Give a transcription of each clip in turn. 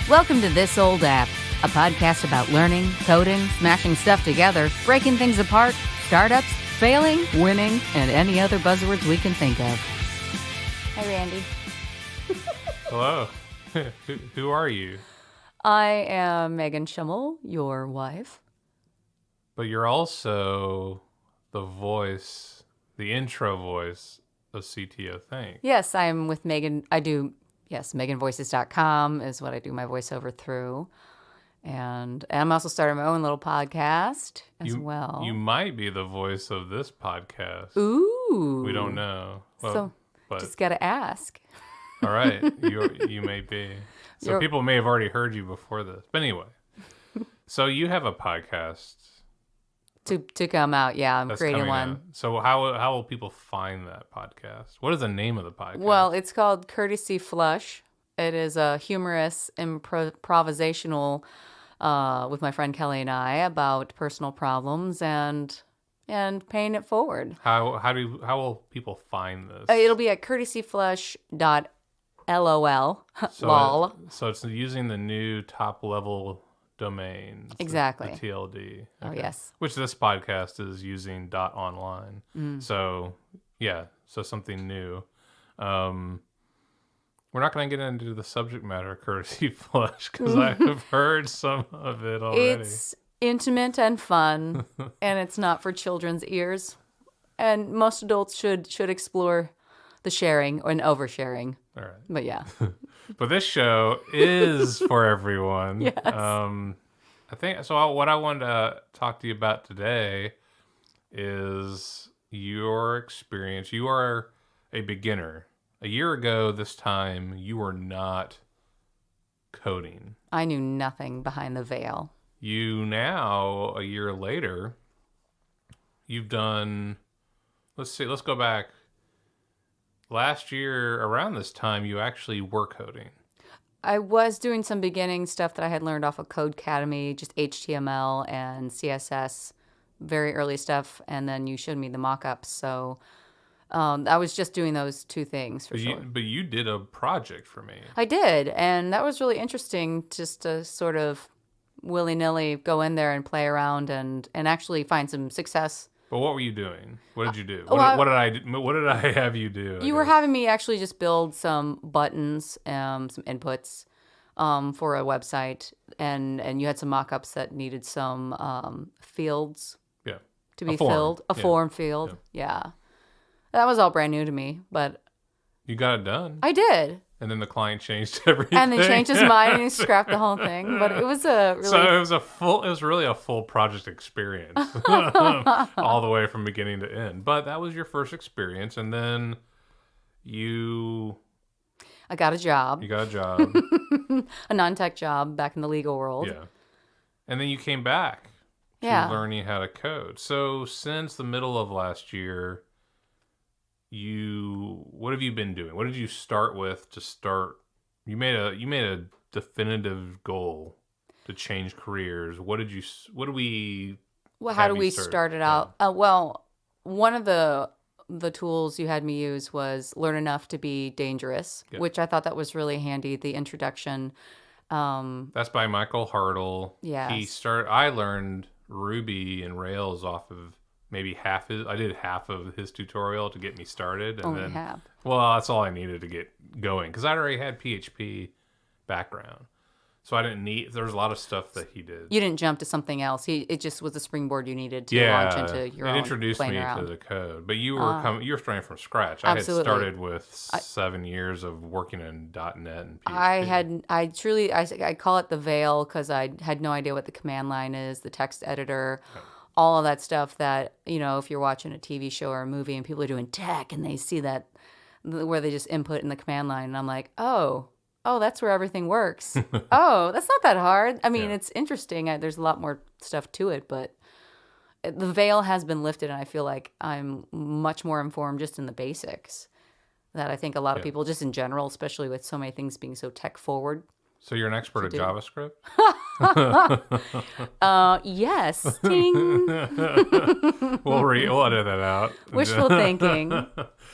Welcome to This Old App, a podcast about learning, coding, smashing stuff together, breaking things apart, startups, failing, winning, and any other buzzwords we can think of. Hi, Randy. Hello. Who are you? I am Megan Schemmel, your wife. But you're also the voice, the intro voice of CTO Think. Yes, I'm with Megan. meganvoices.com is what I do my voiceover through. And I'm also starting my own little podcast as well. You might be the voice of this podcast. Ooh. We don't know. Well, but just got to ask. All right. You may be. So people may have already heard you before this. But anyway. So you have a podcast. To come out, yeah. I'm creating one. Out. So how will people find that podcast? What is the name of the podcast? Well, it's called Courtesy Flush. It is a humorous improvisational with my friend Kelly and I about personal problems and paying it forward. How will people find this? It'll be at courtesyflush.lol. Lol. So it's using the new top level domains. Exactly. The TLD. Okay. Oh, yes. Which this podcast is using .online. So, yeah. So something new. We're not going to get into the subject matter of Courtesy Flush because I have heard some of it already. It's intimate and fun, and it's not for children's ears. And most adults should explore the sharing and oversharing. All right. But yeah. But this show is for everyone. Yes. I think so. What I wanted to talk to you about today is your experience. You are a beginner. A year ago this time, you were not coding. I knew nothing behind the veil. You now, a year later, you've done, let's go back. Last year, around this time, you actually were coding. I was doing some beginning stuff that I had learned off of Codecademy, just HTML and CSS, very early stuff, and then you showed me the mock-ups, so I was just doing those two things for sure. But you did a project for me. I did, and that was really interesting just to sort of willy-nilly go in there and play around and actually find some success. But what were you doing? What did you do? What did I have you do? You were having me actually just build some buttons, some inputs for a website, and you had some mock-ups that needed some fields to be filled. A form field. Yeah. That was all brand new to me, but... You got it done. I did. And then the client changed everything. And they changed his mind and he scrapped the whole thing. But it was a really... So it was really a full project experience. All the way from beginning to end. But that was your first experience. And then I got a job. You got a job. A non-tech job back in the legal world. Yeah. And then you came back to learning how to code. So since the middle of last year... what have you been doing? What did you start with to start? You made a definitive goal to change careers. How do we start it out? Well, one of the tools you had me use was Learn Enough to Be Dangerous, which I thought that was really handy. The introduction. That's by Michael Hartle. Yes. I learned Ruby and Rails off of maybe I did half of his tutorial to get me started. And Only half. Well, that's all I needed to get going because I already had PHP background. So I didn't need, there was a lot of stuff that he did. You didn't jump to something else. It just was a springboard you needed to launch into your own. It introduced me to the code. But you were starting from scratch. Absolutely. I had started with 7 years of working in .NET and PHP. I call it the veil because I had no idea what the command line is, the text editor. Okay. All of that stuff that, if you're watching a TV show or a movie and people are doing tech and they see that where they just input in the command line and I'm like, oh, that's where everything works. Oh, that's not that hard. I mean, It's interesting. There's a lot more stuff to it, but the veil has been lifted and I feel like I'm much more informed just in the basics that I think a lot of people just in general, especially with so many things being so tech forward, So you're an expert at do. JavaScript? Yes. Ting. We'll edit that out. Wishful thinking.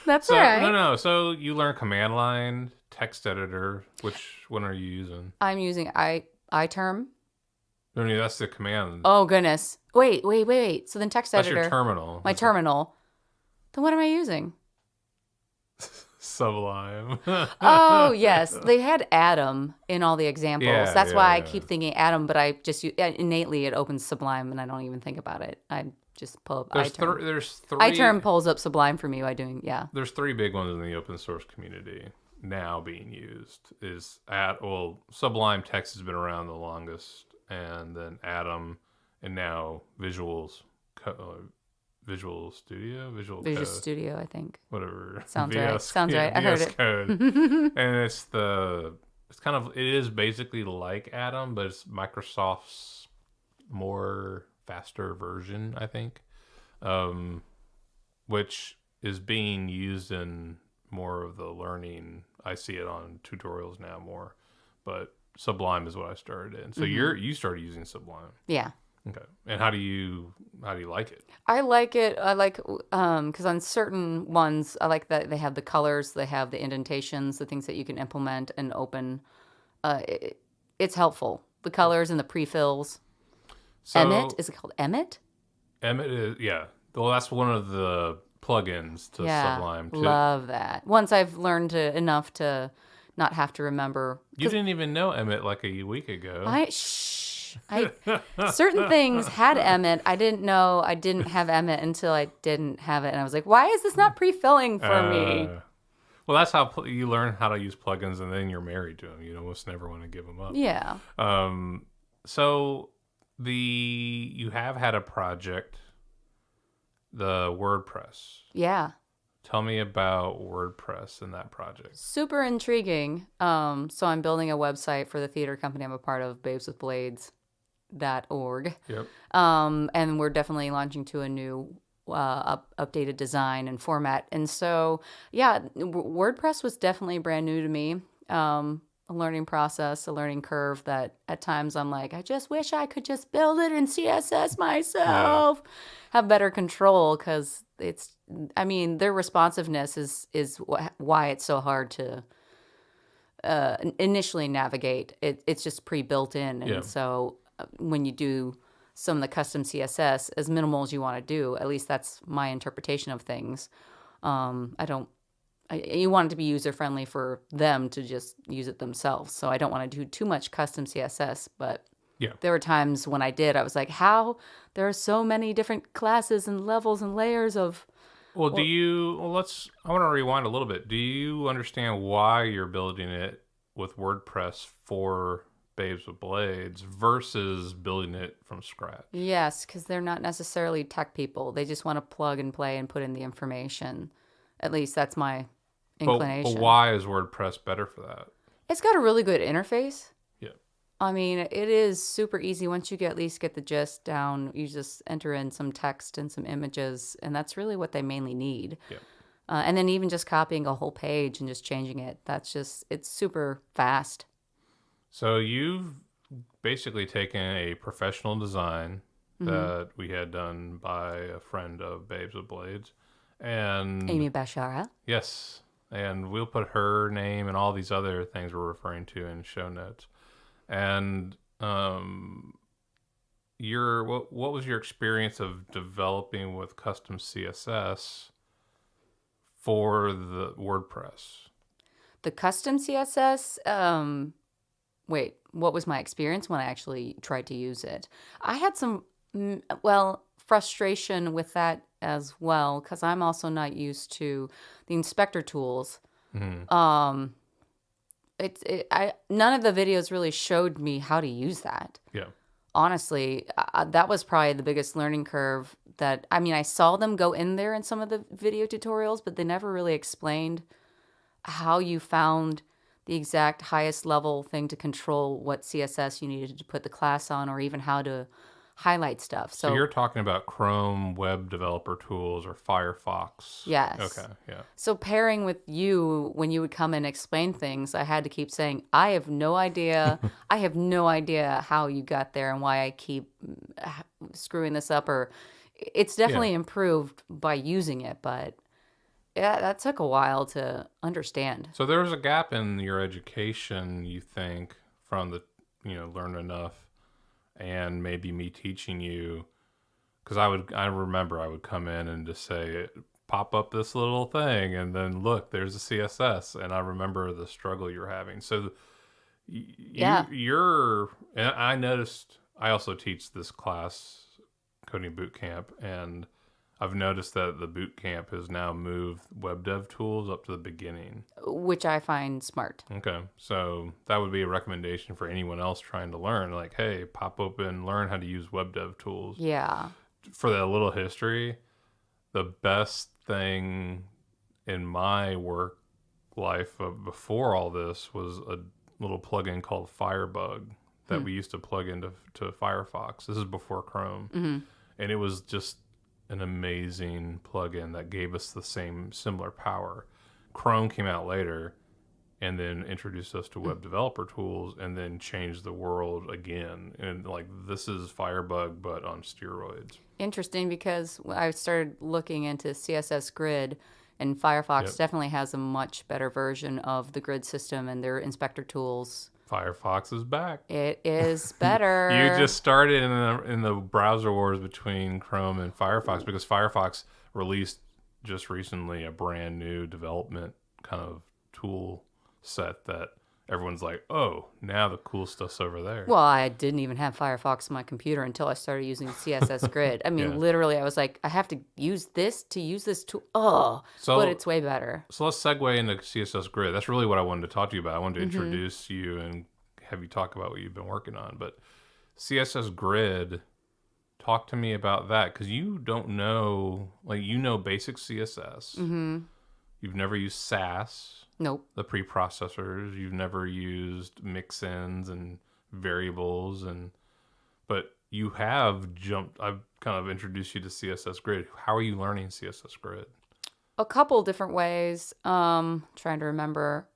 That's all So right. no. So you learn command line, text editor. Which one are you using? I'm using iTerm. No, no, that's the command. Oh, goodness. Wait. So then text That's editor. your terminal. My terminal. Then what am I using? Sublime. Oh, yes. They had Atom in all the examples. Yeah, That's why I yeah. keep thinking Atom, but I just innately it opens Sublime and I don't even think about it. I just pull up iTerm. There's three. iTerm pulls up Sublime for me by doing, There's three big ones in the open source community now being used. Sublime Text has been around the longest, and then Atom, and now Visual Studio, Visual Visual Code, Studio, I think. whatever. Sounds right. Sounds yeah, right. I heard VS it. Code, and it is basically like Atom, but it's Microsoft's more faster version, I think, which is being used in more of the learning. I see it on tutorials now more, but Sublime is what I started in. So you started using Sublime. Yeah. Okay. And how do you like it? I like it. I like because on certain ones, I like that they have the colors, they have the indentations, the things that you can implement and open. It's helpful. The colors and the pre-fills. So Emmet, is it called Emmet? Emmet is, yeah. Well, that's one of the plugins to Sublime too. Love that. Once I've learned enough to not have to remember. You didn't even know Emmet like a week ago. Certain things had Emmet. I didn't know I didn't have Emmet until I didn't have it, and I was like, "Why is this not pre-filling for me?" Well, that's how you learn how to use plugins, and then you're married to them. You almost never want to give them up. Yeah. So you have had a project, the WordPress. Yeah. Tell me about WordPress and that project. Super intriguing. So I'm building a website for the theater company I'm a part of, babeswithblades.org. Yep. And we're definitely launching to a new updated design and format. And so, yeah, WordPress was definitely brand new to me. A learning process, a learning curve that at times I'm like, I just wish I could just build it in CSS myself, have better control, because their responsiveness is why it's so hard to initially navigate. It's just pre-built in. And so when you do some of the custom CSS, as minimal as you want to do, at least that's my interpretation of things. You want it to be user-friendly for them to just use it themselves. So I don't want to do too much custom CSS, but there were times when I did, I was like, how? There are so many different classes and levels and layers of... I want to rewind a little bit. Do you understand why you're building it with WordPress for Babes with Blades versus building it from scratch? Yes, because they're not necessarily tech people. They just want to plug and play and put in the information. At least that's my inclination. But why is WordPress better for that? It's got a really good interface. Yeah. I mean, it is super easy. Once you at least get the gist down, you just enter in some text and some images, and that's really what they mainly need. Yeah. And then even just copying a whole page and just changing it, it's super fast. So you've basically taken a professional design that we had done by a friend of Babes with Blades. And Amy Bashara. Yes. And we'll put her name and all these other things we're referring to in show notes. And what was your experience of developing with custom CSS for the WordPress? The custom CSS, what was my experience when I actually tried to use it? I had some, frustration with that as well, because I'm also not used to the inspector tools. Mm-hmm. None of the videos really showed me how to use that. Yeah. Honestly, that was probably the biggest learning curve. I saw them go in there in some of the video tutorials, but they never really explained how you found the exact highest level thing to control what CSS you needed to put the class on, or even how to highlight stuff. So you're talking about Chrome web developer tools or Firefox. Yes. Okay, yeah. So pairing with you, when you would come and explain things, I had to keep saying, I have no idea. I have no idea how you got there and why I keep screwing this up. Or it's definitely improved by using it, but yeah, that took a while to understand. So there was a gap in your education, you think, from the, learn enough and maybe me teaching you, because I remember I would come in and just say, pop up this little thing, and then look, there's a CSS, and I remember the struggle you're having. So you're, and I noticed, I also teach this class, Coding Boot Camp, and I've noticed that the boot camp has now moved web dev tools up to the beginning. Which I find smart. Okay. So that would be a recommendation for anyone else trying to learn. Like, hey, pop open, learn how to use web dev tools. Yeah. For that little history, the best thing in my work life before all this was a little plugin called Firebug that we used to plug into Firefox. This is before Chrome. Mm-hmm. And it was just an amazing plugin that gave us the similar power. Chrome came out later and then introduced us to web developer tools and then changed the world again. And like, this is Firebug, but on steroids. Interesting, because I started looking into CSS Grid, and Firefox definitely has a much better version of the grid system and their inspector tools. Firefox is back. It is better. You just started in the browser wars between Chrome and Firefox, because Firefox released just recently a brand new development kind of tool set that everyone's like, oh, now the cool stuff's over there. Well, I didn't even have Firefox on my computer until I started using CSS Grid. I mean, literally, I was like, I have to use this tool. Oh, but it's way better. So let's segue into CSS Grid. That's really what I wanted to talk to you about. I wanted to introduce you and have you talk about what you've been working on. But CSS Grid, talk to me about that, because you don't know, like, basic CSS. Mm-hmm. You've never used Sass. Nope. The preprocessors. You've never used mix-ins and variables, but you have jumped. I've kind of introduced you to CSS Grid. How are you learning CSS Grid? A couple different ways. Trying to remember.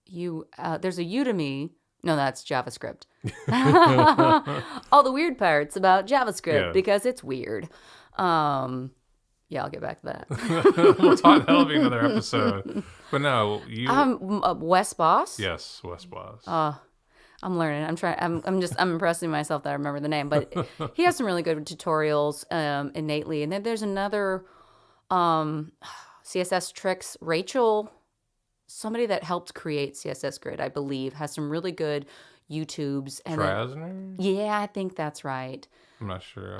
There's a Udemy. No, that's JavaScript. All the weird parts about JavaScript because it's weird. Yeah, I'll get back to that. We'll talk. That'll be another episode. But no, you. Wes Boss. Yes, Wes Boss. I'm learning. I'm impressing myself that I remember the name, but he has some really good tutorials innately. And then there's another CSS tricks. Rachel, somebody that helped create CSS Grid, I believe, has some really good YouTubes. And Trasner? Yeah, I think that's right. I'm not sure.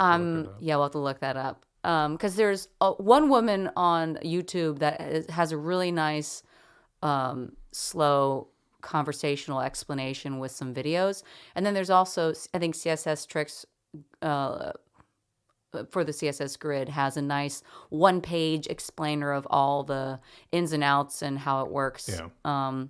Yeah, we'll have to look that up. Because there's one woman on YouTube that has a really nice, slow conversational explanation with some videos. And then there's also, I think CSS Tricks for the CSS Grid has a nice one-page explainer of all the ins and outs and how it works. Yeah.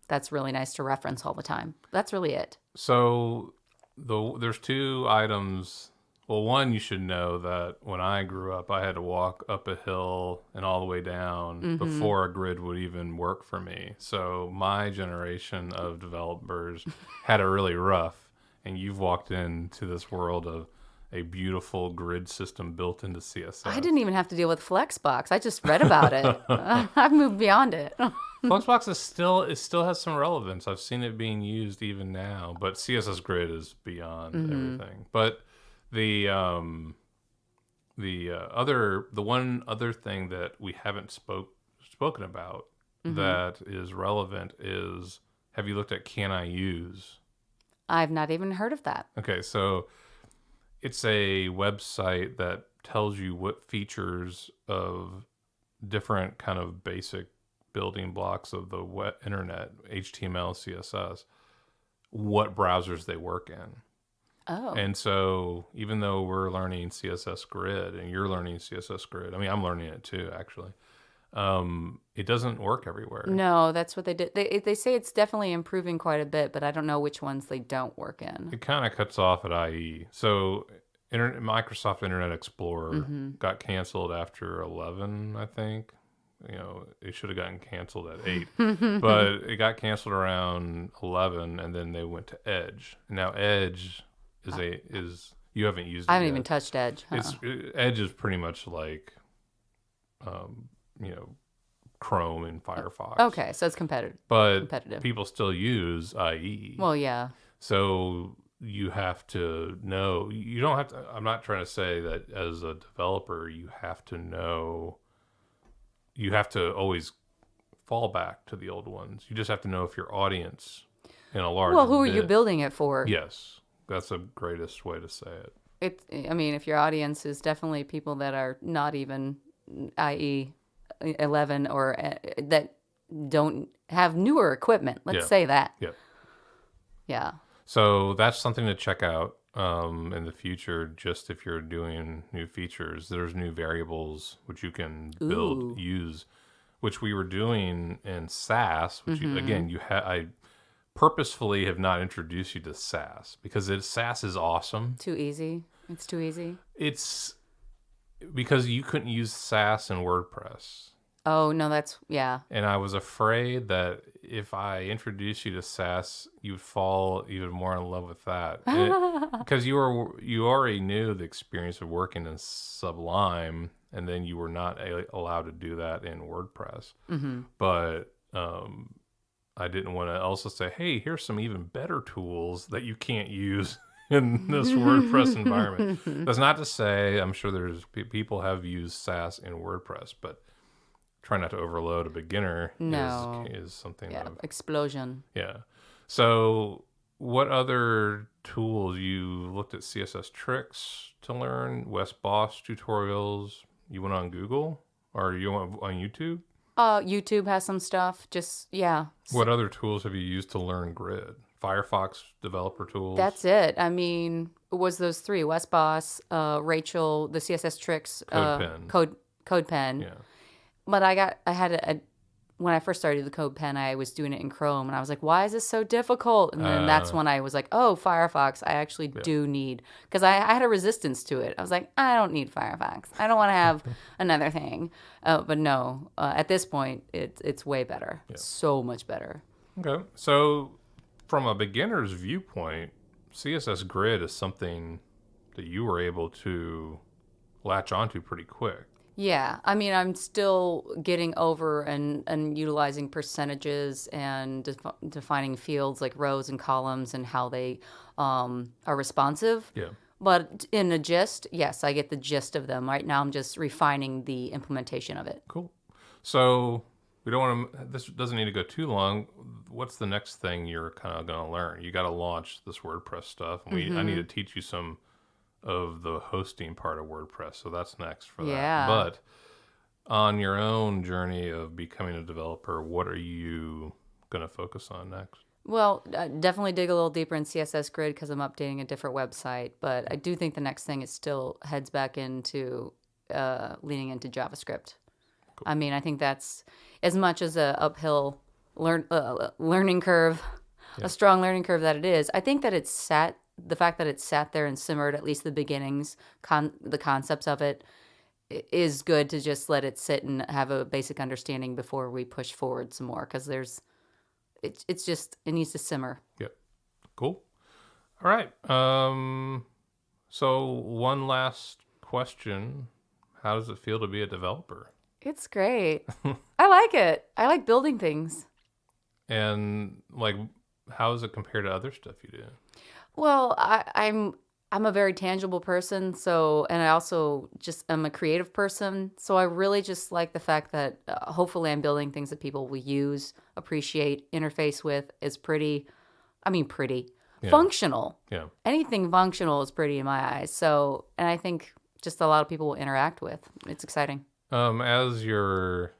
That's really nice to reference all the time. That's really it. So there's two items. Well, one, you should know that when I grew up, I had to walk up a hill and all the way down before a grid would even work for me. So my generation of developers had it really rough, and you've walked into this world of a beautiful grid system built into CSS. I didn't even have to deal with Flexbox. I just read about it. I've moved beyond it. Flexbox still has some relevance. I've seen it being used even now, but CSS Grid is beyond everything. But the one other thing that we haven't spoken about that is relevant is, have you looked at Can I Use? I've not even heard of that. Okay, so it's a website that tells you what features of different kind of basic building blocks of the web internet, HTML, CSS, what browsers they work in. Oh. And so even though we're learning CSS Grid and you're learning CSS Grid, I mean, I'm learning it too, actually. It doesn't work everywhere. No, that's what they did. They say it's definitely improving quite a bit, but I don't know which ones they don't work in. It kind of cuts off at IE. So Microsoft Internet Explorer got canceled after 11, I think. It should have gotten canceled at 8, but it got canceled around 11, and then they went to Edge. And now Edge is you haven't used it I haven't yet. even touched Edge. Huh? Edge is pretty much like, Chrome and Firefox. Okay, so it's competitive. But people still use IE. Well, yeah. So you have to know. You don't have to. I'm not trying to say that as a developer you have to know. You have to always fall back to the old ones. You just have to know if your audience in a large. Well, who are you building it for? Yes, that's the greatest way to say it. I mean, if your audience is definitely people that are not even IE 11 or that don't have newer equipment. Let's say that. Yeah. Yeah. So that's something to check out in the future. Just if you're doing new features, there's new variables which you can use, which we were doing in Sass. Which I purposefully have not introduced you to Sass because Sass is awesome. Too easy. It's too easy. It's because you couldn't use Sass in WordPress. Oh, no, yeah. And I was afraid that if I introduced you to Sass, you'd fall even more in love with that. Because you already knew the experience of working in Sublime, and then you were not allowed to do that in WordPress. But I didn't want to also say, hey, here's some even better tools that you can't use in this WordPress environment. That's not to say, I'm sure there's people have used Sass in WordPress, but try not to overload a beginner is something. Yeah, explosion. Yeah. So what other tools? You looked at CSS tricks to learn, Wes Boss tutorials. You went on Google or you went on YouTube? YouTube has some stuff. What other tools have you used to learn Grid? Firefox developer tools? That's it. I mean, it was those three: Wes Boss, Rachel, the CSS tricks, CodePen. Yeah. But when I first started the CodePen, I was doing it in Chrome, and I was like, why is this so difficult? And then that's when I was like, oh, Firefox, I actually do need, because I had a resistance to it. I was like, I don't need Firefox. I don't want to have another thing. But no, at this point, it's way better. Yeah. So much better. Okay. So from a beginner's viewpoint, CSS Grid is something that you were able to latch onto pretty quick. Yeah, I mean, I'm still getting over and utilizing percentages and defining fields like rows and columns and how they are responsive. Yeah. But in a gist, yes, I get the gist of them. Right now, I'm just refining the implementation of it. Cool. So we don't want to. This doesn't need to go too long. What's the next thing you're kind of going to learn? You got to launch this WordPress stuff, and I need to teach you some of the hosting part of WordPress. So that's next for that. But on your own journey of becoming a developer, what are you going to focus on next? Well, definitely dig a little deeper in CSS Grid because I'm updating a different website. But I do think the next thing is still heads back into leaning into JavaScript. Cool. I mean, I think that's as much as a uphill learning curve, a strong learning curve that it is. I think that the fact that it sat there and simmered, at least the beginnings, the concepts of it, is good to just let it sit and have a basic understanding before we push forward some more, because it needs to simmer. Yep. Cool. All right. So one last question. How does it feel to be a developer? It's great. I like it. I like building things. And how does it compare to other stuff you do? Well, I'm a very tangible person, and I also just am a creative person. So I really just like the fact that hopefully I'm building things that people will use, appreciate, interface with, is pretty. I mean, pretty. Yeah. Functional. Yeah. Anything functional is pretty in my eyes. So, and I think just a lot of people will interact with. It's exciting. As your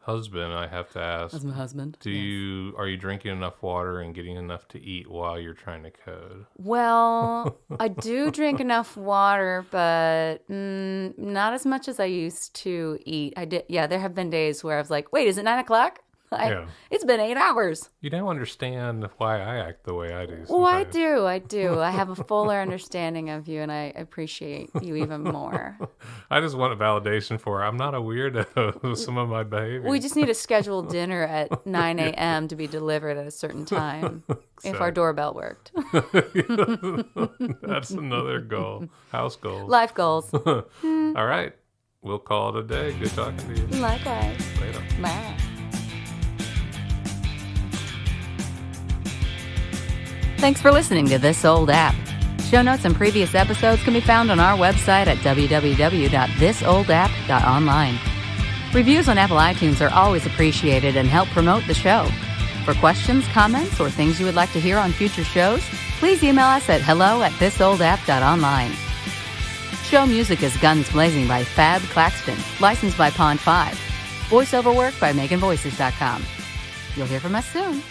husband, I have to ask. As my husband. Are you drinking enough water and getting enough to eat while you're trying to code? Well, I do drink enough water, but not as much as I used to eat. I did. Yeah, there have been days where I was like, wait, is it 9:00? Yeah. It's been 8 hours. You now understand why I act the way I do. Oh, I sometimes. do. I do. I have a fuller understanding of you, and I appreciate you even more. I just want a validation for I'm not a weirdo with some of my behavior. We just need to schedule dinner at 9 a.m. to be delivered at a certain time if our doorbell worked. That's another goal. House goals. Life goals. All right. We'll call it a day. Good talking to you. Likewise. Later. Bye. Thanks for listening to This Old App. Show notes and previous episodes can be found on our website at www.thisoldapp.online. Reviews on Apple iTunes are always appreciated and help promote the show. For questions, comments, or things you would like to hear on future shows, please email us at hello@thisoldapp.online. Show music is Guns Blazing by Fab Claxton, licensed by Pond 5. Voiceover work by MeganVoices.com. You'll hear from us soon.